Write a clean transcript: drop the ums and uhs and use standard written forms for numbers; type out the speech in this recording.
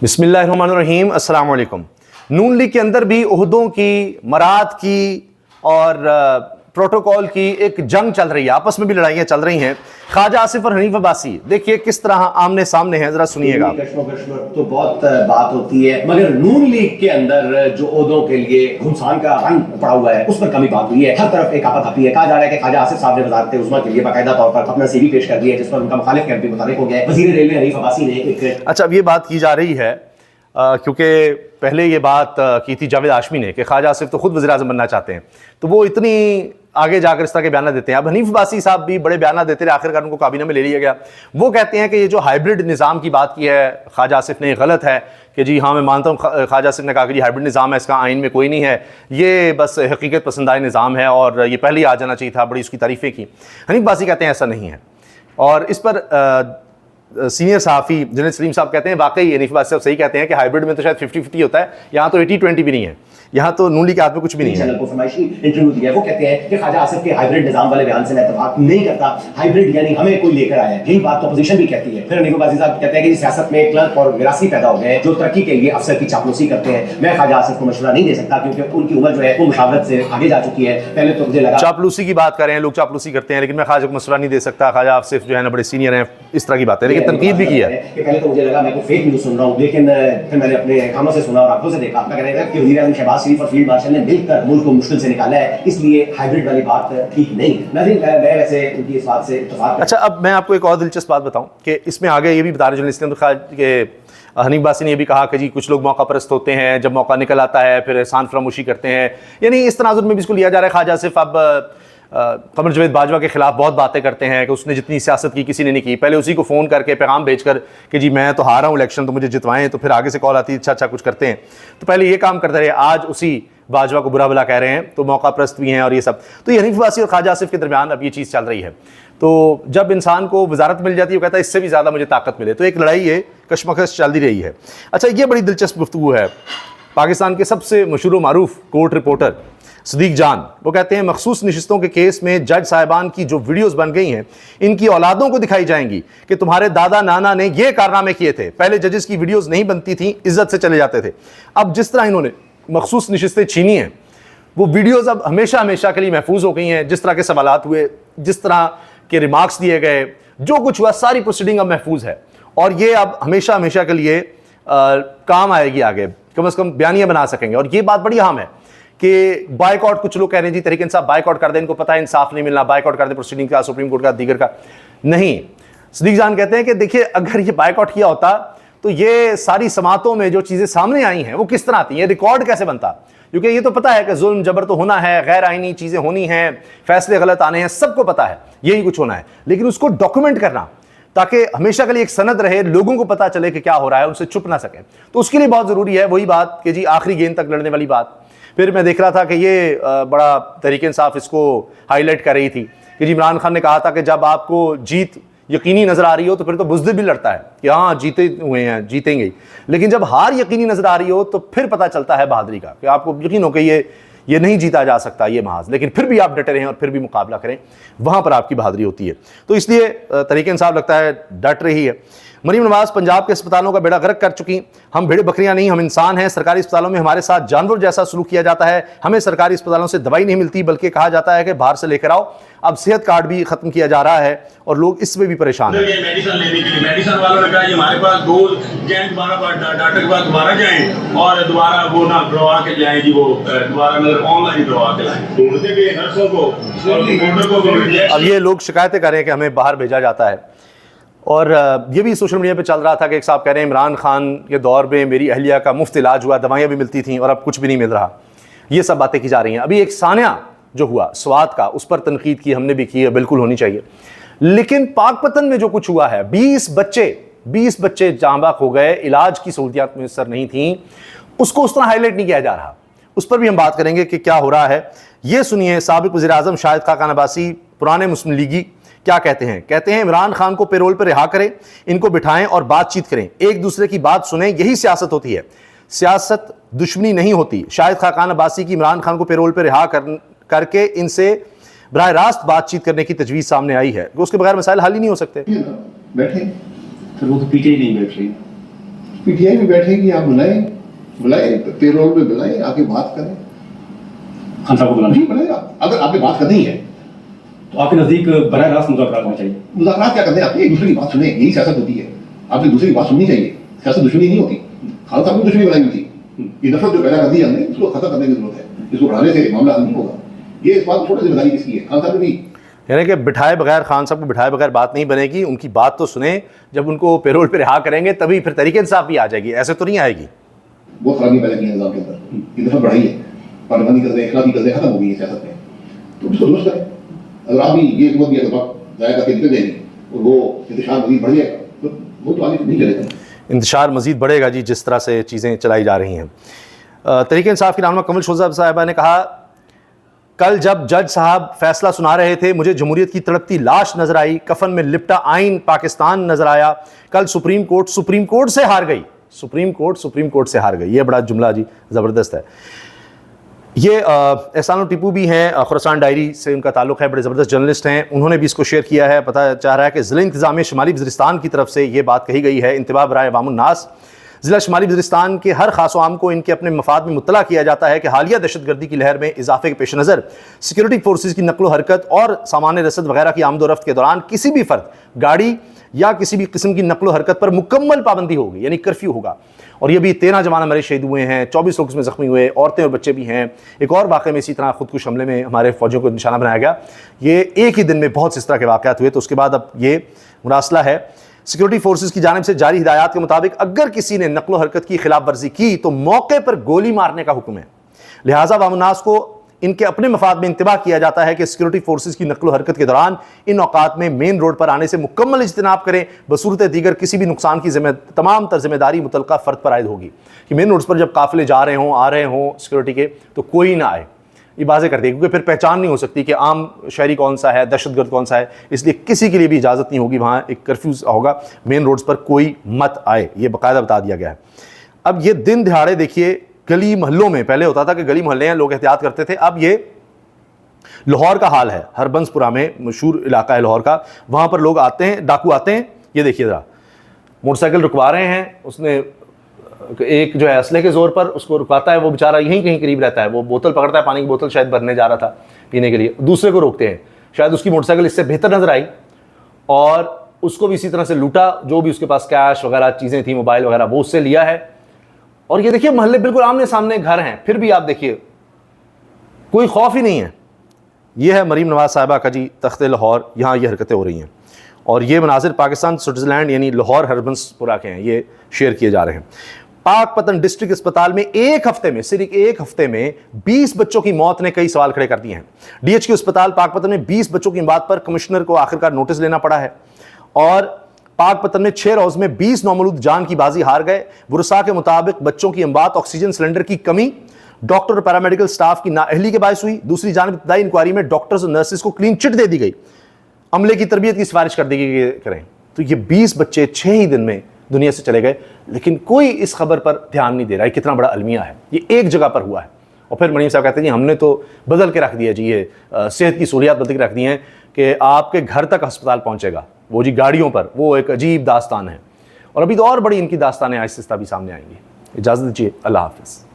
बिस्मिल्लाहिर्रहमानिर्रहीम। अस्सलाम वालेकुम। नून लीग के अंदर भी ओहदों की, मराद की और प्रोटोकॉल की एक जंग चल रही है, आपस में भी लड़ाइयाँ चल रही हैं। ख्वाजा आसिफ और हनीफ अब्बासी देखिए किस तरह आमने सामने हैं, जरा सुनिएगा। तो बहुत बात होती है, मगर नून लीग के अंदर जो ओहदों के लिए घुमसान का रंग पड़ा हुआ है उस पर कमी बात हुई है। हर तरफ एक आपाधापी है। कहा जा रहा है कि ख्वाजा आसिफ साहब ने वज़ारत उज़्मा के लिए बाकायदा तौर पर अपना सीवी पेश कर दिया है, जिस पर उनका मुखालिफ कैंप भी मुतारिफ हो गया है। वज़ीर रेलवे हनीफ अब्बासी ने एक अच्छा, अब ये बात की जा रही है क्योंकि पहले ये बात की थी जावेद हाशमी ने कि ख्वाजा आसिफ तो खुद वज़ीर आज़म बनना चाहते हैं, तो वो इतनी आगे जाकर इस तरह के बयान देते हैं। अब हनीफ अब्बासी साहब भी बड़े बयान देते रहे, आखिरकार उनको काबीना में ले लिया गया। वो कहते हैं कि ये जो हाइब्रिड निज़ाम की बात की है ख्वाजा आसिफ ने, गलत है कि जी हाँ मैं मानता हूँ। ख्वाजा आसिफ ने कहा कि जी हाइब्रिड निज़ाम है, इसका आइन में कोई नहीं है, ये बस हकीकत पसंदाई निज़ाम है और ये पहले ही आ जाना चाहिए था। बड़ी उसकी तारीफ़ें की। हनीफ अब्बासी कहते हैं ऐसा नहीं है, और इस पर सीनियर सहाफ़ी जुनैद सलीम साहब कहते हैं वाकई हनीफ अब्बासी साहब सही कहते हैं कि हाइब्रिड में तो शायद 50-50 होता है, यहाँ तो 80-20 भी नहीं है, यहाँ तो नून लीग के हाथ में कुछ भी नहीं है। चैनल को फरमाइशी इंटरव्यू दिया, वो कहते हैं कि ख्वाजा आसिफ के हाइब्रिड निजाम वाले बयान से मैं इत्तेफाक नहीं करता। हाइब्रिड यानी हमें कोई लेकर आया है, यही बात तो अपोजिशन भी कहती है। फिर हनीफ अब्बासी साहब कहते हैं कि सियासत में क्लर्क और मिरासी पैदा हो गए जो तरक्की के लिए अफसर की चापलूसी करते हैं। मैं ख्वाजा आसिफ को मशवरा नहीं दे सकता क्योंकि उनकी उम्र जो है वो मुशावरत से आगे जा चुकी है। पहले तो मुझे लगा चापलूसी की बात कर रहे हैं, लोग चापलूसी करते हैं, लेकिन मैं ख्वाजा को मशवरा नहीं दे सकता। ख्वाजा आसिफ जो है ना बड़े सीनियर हैं, इस तरह की बात है, लेकिन तनकीद भी की है कि पहले तो मुझे लगा मैं कोई फेक न्यूज़ सुन रहा हूं, लेकिन फिर मैंने अपने कानों से सुना और आंखों से देखा। मैं कह रहा था कि वज़ीर आज़म शहबाज शरीफ और फील्ड मार्शल ने मिलकर मुल्क को मुश्किल से निकाला है, इसलिए हाइब्रिड वाली बात ठीक नहीं है। मैं वैसे उनकी इस बात से इत्तेफाक। अच्छा, अब मैं आपको एक और दिलचस्प बात बताऊं कि इसमें आगे ये भी बता रहे कि हनीफ अब्बासी ने ये भी कहा कि जी कुछ लोग मौका परस्त होते हैं, जब मौका निकल आता है फिर एहसान फरामोशी करते हैं। यानी इस तनाजुर में भी इसको लिया जा रहा है। ख्वाजा आसिफ अब कमर जावेद बाजवा के खिलाफ बहुत बातें करते हैं कि उसने जितनी सियासत की किसी ने नहीं की। पहले उसी को फ़ोन करके पैगाम भेजकर कि जी मैं तो हारा हूँ इलेक्शन, तो मुझे जितवाएं, तो फिर आगे से कॉल आती है अच्छा कुछ करते हैं। तो पहले ये काम करते रहे, आज उसी बाजवा को बुरा भला कह रहे हैं, तो मौका परस्त भी हैं और ये सब। तो ये हनीफ अब्बासी और ख्वाजा आसिफ के दरमियान अब ये चीज़ चल रही है। तो जब इंसान को वजारत मिल जाती है वो कहता है इससे भी ज़्यादा मुझे ताकत मिले, तो एक लड़ाई ये कशमकश चल रही है। अच्छा, ये बड़ी दिलचस्प गुफ्तगू है पाकिस्तान के सबसे मशहूर मारूफ कोर्ट रिपोर्टर सदीक जान। वो कहते हैं मखसूस नशिस्तों के केस में जज साहिबान की जो वीडियोस बन गई हैं, इनकी औलादों को दिखाई जाएंगी कि तुम्हारे दादा नाना ने ये कारनामे किए थे। पहले जजेस की वीडियोस नहीं बनती थी, इज्जत से चले जाते थे। अब जिस तरह इन्होंने मखसूस नशिस्तें छीनी हैं, वो वीडियोस अब हमेशा हमेशा के लिए महफूज हो गई हैं। जिस तरह के सवालात हुए, जिस तरह के रिमार्क्स दिए गए, जो कुछ हुआ, सारी प्रोसीडिंग अब महफूज है और ये अब हमेशा हमेशा के लिए काम आएगी। आगे कम से कम बयानियाँ बना सकेंगे। और ये बात बड़ी अहम है कि बाइकआउट, कुछ लोग कह रहे हैं जी तहरीक इंसाफ बाइकआउट कर दे, इनको पता है इंसाफ नहीं मिलना, बाइकआउट कर दे प्रोसीडिंग का, सुप्रीम कोर्ट का, दीगर का। नहीं, सदीक जान कहते हैं कि देखिए अगर ये बाइकआउट किया होता तो ये सारी समातों में जो चीज़ें सामने आई हैं वो किस तरह आती हैं, ये रिकॉर्ड कैसे बनता, क्योंकि ये तो पता है कि जुल्म जबर तो होना है, गैर आईनी चीज़ें होनी हैं, फैसले गलत आने हैं, सबको पता है यही कुछ होना है। लेकिन उसको डॉक्यूमेंट करना ताकि हमेशा के लिए एक सनद रहे, लोगों को पता चले कि क्या हो रहा है, उनसे छुप ना सके, तो उसके लिए बहुत ज़रूरी है वही बात कि जी आखिरी गेंद तक लड़ने वाली बात। फिर मैं देख रहा था कि ये बड़ा तहरीक इंसाफ इसको हाईलाइट कर रही थी कि जी इमरान खान ने कहा था कि जब आपको जीत यकीनी नज़र आ रही हो तो फिर तो बुज़दिल भी लड़ता है कि हाँ जीते हुए हैं, जीतेंगे। लेकिन जब हार यकीनी नज़र आ रही हो तो फिर पता चलता है बहादुरी का, कि आपको यकीन हो कि ये नहीं जीता जा सकता ये महाज, लेकिन फिर भी आप डटे रहें और फिर भी मुकाबला करें, वहाँ पर आपकी बहादुरी होती है। तो इसलिए तहरीक इंसाफ लगता है डट रही है। मरीम नवाज पंजाब के अस्पतालों का बेड़ा गर्क कर चुकी। हम भेड़ बकरियां नहीं, हम इंसान हैं। सरकारी अस्पतालों में हमारे साथ जानवर जैसा सलूक किया जाता है। हमें सरकारी अस्पतालों से दवाई नहीं मिलती, बल्कि कहा जाता है कि बाहर से लेकर आओ। अब सेहत कार्ड भी खत्म किया जा रहा है और लोग इसमें भी परेशान हैं। मेडिसिन लेने के लिए मेडिसिन वालों ने कहा हमारे पास दो डॉक्टर के पास दोबारा जाएं और दोबारा वो ना करवा के जाएं जी, वो दोबारा मतलब ऑनलाइन करवा के लाएं। ढूंढते भी नर्सों को और रिपोर्टर को। अब ये लोग शिकायतें कर रहे हैं कि हमें बाहर भेजा जाता है। और ये भी सोशल मीडिया पे चल रहा था कि एक साहब कह रहे हैं इमरान खान के दौर में मेरी अहलिया का मुफ्त इलाज हुआ, दवाइयाँ भी मिलती थीं और अब कुछ भी नहीं मिल रहा। ये सब बातें की जा रही हैं। अभी एक सानिया जो हुआ स्वात का, उस पर तनकीद की, हमने भी की है, बिल्कुल होनी चाहिए। लेकिन पाकपतन में जो कुछ हुआ है, 20 बच्चे जांबाक हो गए, इलाज की सहूलियात मुयस्सर नहीं थी, उसको उस तरह हाईलाइट नहीं किया जा रहा। उस पर भी हम बात करेंगे कि क्या हो रहा है। ये सुनिए साबिक वज़ीर आज़म शाहिद खाकान अब्बासी, पुराने मुस्लिम लीगी, क्या कहते हैं। कहते हैं इमरान खान को पेरोल पर रिहा करें, इनको बिठाएं और बातचीत करें, एक दूसरे की बात सुनें, यही सियासत होती है। सियासत दुश्मनी नहीं होती। शाहिद खाकान अब्बासी की इमरान खान को पेरोल पर रिहा करके इनसे बराह रास्त बातचीत करने की तजवीज़ सामने आई है। उसके बगैर मसाइल हल ही नहीं हो सकते। बैठे फिर वो तो पीछे ही नहीं बैठ रही, PTI में बैठेगी, आप बुलाएं, पेरोल में बुलाएं, आके बात करें। खान साहब को बुलाना नहीं बुलाएं, अगर आपने बात करनी है तो आपके नजदीक बराह रास्त मुज़ाकरात होने चाहिए। मुज़ाकरात क्या करते हैं, आप एक दूसरे की बात सुने, यही सियासत होती है। आपने दूसरे की बात सुननी चाहिए, सियासत दुश्मनी नहीं होती। खान साहब ने दुश्मनी बनाई हुई थी, ये नफरत जो पैदा कर दी हमने, उसको खत्म करने की जरूरत है। इसको बढ़ाने से मामला हल नहीं होगा। ये इस बात को छोटी जिम्मेदारी किसकी है? खान साहब ने भी। यानी कि बिठाए बगैर, खान साहब को बिठाए बगैर बात नहीं बनेगी, उनकी बात तो सुने, जब उनको पेरोल पे रिहा करेंगे तभी फिर तरीके इंसाफ भी आ जाएगी, ऐसे तो नहीं आएगी। बहुत खराबी पैदा की है निज़ाम के अंदर, ये नफरत बढ़ाई है, पार्लियामानी गज़े, इखलाकी गज़े खत्म हो गई है सियासत में, तो उसको दुरुस्त करें। अगर आप भी ये हुकूमत भी अगर वक्त ज़ाया करके निकल जाएगी और वो इंतशार मज़ीद बढ़ जाएगा, तो वो तो आगे नहीं चलेगा। इंतशार मज़ीद बढ़ेगा जी, जिस तरह से चीज़ें चलाई जा रही हैं। तहरीक इंसाफ की रहनुमा कमल शोज़ा साहिबा ने कहा, कल जब जज साहब फैसला सुना रहे थे, मुझे जमहूरियत की तड़पती लाश नजर आई, कफन में लिपटा आइन पाकिस्तान नजर आया। कल सुप्रीम कोर्ट से हार गई, सुप्रीम कोर्ट से हार गई। ये बड़ा जुमला जी ज़बरदस्त है। ये एहसान टीपू भी हैं, खुरासान डायरी से उनका ताल्लुक़ है, बड़े ज़बरदस्त जर्नलिस्ट हैं, उन्होंने भी इसको शेयर किया है। पता चाह रहा है कि ज़िला इंतज़ामिया शुमाली वज़ीरिस्तान की तरफ से ये बात कही गई है, इंतबाह बराए अवामुन्नास, ज़िला शुमाली वज़ीरिस्तान के हर खास आम को इनके अपने मफाद में मुत्तला किया जाता है कि हालिया दहशतगर्दी की लहर में इजाफे के पेश नज़र सिक्योरिटी फोर्सेज़ की नकलो हरकत और सामान रसद वगैरह की आमद रफ्त के दौरान किसी भी फ़र्द, गाड़ी या किसी भी किस्म की नकलो हरकत पर मुकम्मल पाबंदी होगी, यानी कर्फ्यू होगा। और ये भी 13 जवान हमारे शहीद हुए हैं, 24 लोग इसमें ज़ख्मी हुए, औरतें और बच्चे भी हैं। एक और वाक़े में इसी तरह खुदकुश हमले में हमारे फ़ौजियों को निशाना बनाया गया। ये एक ही दिन में बहुत से इस तरह के वाक़यात हुए, तो उसके बाद अब ये मुरासला है। सिक्योरिटी फोर्सेस की जानिब से जारी हिदायत के मुताबिक अगर किसी ने नकलो हरकत की खिलाफ वर्जी की तो मौके पर गोली मारने का हुक्म है। लिहाजा वामुन्नास को इनके अपने मफाद में इंतबाह किया जाता है कि सिक्योरिटी फोर्सेस की नकलो हरकत के दौरान इन औकात में मेन रोड पर आने से मुकम्मल इज्तनाब करें। बसूरत दीगर किसी भी नुकसान की तमाम तर जिम्मेदारी मुतलका फ़र्द पर आयद होगी कि मेन रोड्स पर जब काफ़िले जा रहे हों, आ रहे हों सिक्योरिटी के, तो कोई ना आए। ये बातें कर दी, क्योंकि फिर पहचान नहीं हो सकती कि आम शहरी कौन सा है, दहशतगर्द कौन सा है, इसलिए किसी के लिए भी इजाज़त नहीं होगी, वहाँ एक कर्फ्यू होगा, मेन रोड्स पर कोई मत आए, ये बाकायदा बता दिया गया है। अब ये दिन दिहाड़े देखिए, गली मोहल्लों में पहले होता था कि गली मोहल्ले हैं, लोग एहतियात करते थे, अब ये लाहौर का हाल है। हरबंसपुरा में मशहूर इलाका है लाहौर का, वहाँ पर लोग आते हैं, डाकू आते हैं, ये देखिए ज़रा, मोटरसाइकिल रुकवा रहे हैं, उसने एक जो है असले के ज़ोर पर उसको रुकवाता है, वो बेचारा यहीं कहीं करीब रहता है, वो बोतल पकड़ता है, पानी की बोतल शायद भरने जा रहा था पीने के लिए, दूसरे को रोकते हैं, शायद उसकी मोटरसाइकिल इससे बेहतर नज़र आई और उसको भी इसी तरह से लूटा, जो भी उसके पास कैश वगैरह चीज़ें थी, मोबाइल वगैरह, वो उससे लिया है। और ये देखिए मोहल्ले बिल्कुल आमने सामने घर हैं, फिर भी आप देखिए कोई खौफ ही नहीं है। ये है मरीम नवाज साहिबा का जी तख्ते लाहौर, यहाँ ये हरकतें हो रही हैं और ये मनाजिर पाकिस्तान स्विट्ज़रलैंड यानी लाहौर हरबंसपुरा के हैं, ये शेयर किए जा रहे हैं। पाकपतन डिस्ट्रिक्ट अस्पताल में एक हफ्ते में, सिर्फ एक हफ्ते में 20 बच्चों की मौत ने कई सवाल खड़े कर दिए हैं। DHQ अस्पताल पाकपतन में 20 बच्चों की बात पर कमिश्नर को आखिरकार नोटिस लेना पड़ा है और पाकपतन में 6 रोज में 20 नौमौलूद जान की बाजी हार गए। बुरसा के मुताबिक बच्चों की अमवात ऑक्सीजन सिलेंडर की कमी, डॉक्टर और पैरामेडिकल स्टाफ की नाअहली के बायस हुई। दूसरी जानिब इब्तदाई इंक्वायरी में डॉक्टर्स और नर्सेज को क्लीन चिट दे दी गई, अमले की तरबियत की सिफारिश कर दी गई करें। तो ये 20 बच्चे 6 ही दिन में दुनिया से चले गए, लेकिन कोई इस खबर पर ध्यान नहीं दे रहा है। कितना बड़ा अलमिया है, ये एक जगह पर हुआ है। और फिर मरीम साहब कहते हैं जी हमने तो बदल के रख दिया जी, ये सेहत की सहूलियात बदल के रख दी हैं कि आपके घर तक अस्पताल पहुंचेगा, वो जी गाड़ियों पर। वो एक अजीब दास्तान है और अभी तो और बड़ी इनकी दास्तानें आहिस्ता भी सामने आएंगी। इजाज़त दीजिए, अल्लाह हाफ़िज़।